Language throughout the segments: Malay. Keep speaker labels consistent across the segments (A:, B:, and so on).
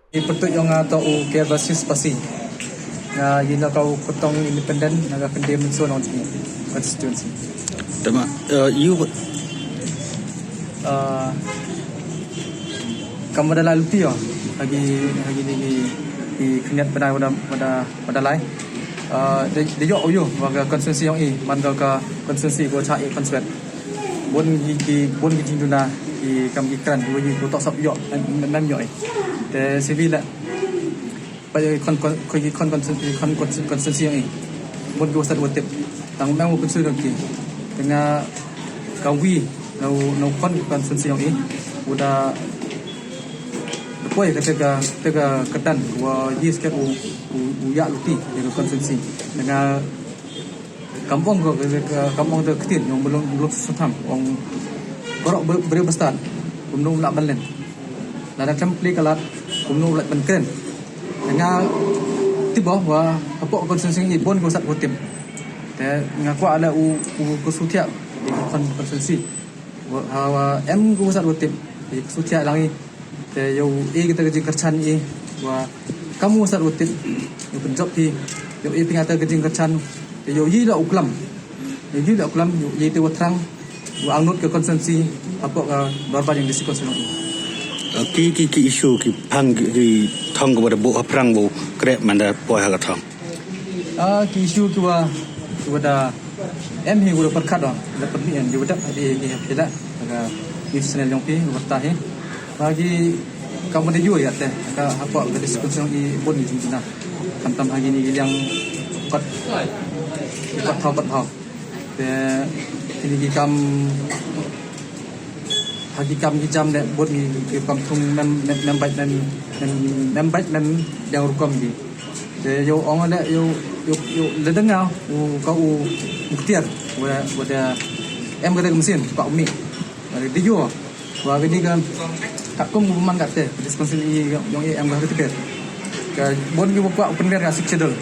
A: Ipetut yang atau ke basis pasi. Na yun kau kutong independen naga kendem so non constituency.
B: Tama, you
A: Uh, kamu dah lalu tiyo lagi di kenyat pada lain. Dia yo warga konsensi yang man ka konsensi go cai konsep. Bon gi duna di kam ikran wo yi ko tok sap yo nam yo. Te civil la pada konsensi yang bon go sat wotep tang mang wo konsensi ki dengan kawi no konsensi yang udah depois ketika kedan wa yis ke ya luti di konsensi dengan kampung kampung tu ketin yang belum setam orang korok beri besar kumnu nak balen lada templi kalat kumnu lak bengken dengan tiba wa apa konsensi ni pun ko sat hotim te ngaku ada ku sutia di konsensi wa em ku sat hotim di sutia langi te yo kita kerja kercan wa kamu sat hotim yo penjob di yo pingata kerja kercan yo yi la uklam yo yi te watrang wa angnut ke konsensi apa ka barba yang disikonseno
B: ki isu ki pang ki thong ko bo aprang bo krep manda poi ha ka thong
A: ki isu ki wa da em hi guru perkat do da perni an ju da di hela ga national yang pi wata he bagi kamu de ju ya te ka apa ke disikonseno I bon ni jina kantam hagi ni yang pat thau te ini kam hagi kam ki jam de bot ni ki kam thung mem bait mem yang rukam di te yo ong ada yo le dengar ka buktiar wada em kata mesin pak umi dari dia wa gini kan takum man kate diskonsili yang em ga tiket ka bon ki buka open ver ga 6 schedule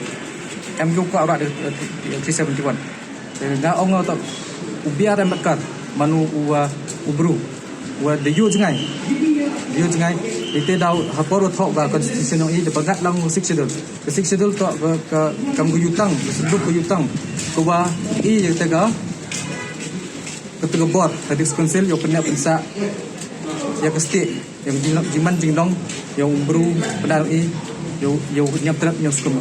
A: em ki buka ora 371 na ong tak ubiar em bakar manu ubru wa de yu jangai ite dau hapor thok ba constitution yang de bagat lang 6 schedule ke 6 schedule to ke kam gu yutang sebelum gu yutang ko ba I tega ketua board tadi konsil yo kena pensa ya pasti yang jiman jingdong yang ubru pedal yo nyap trap yang skum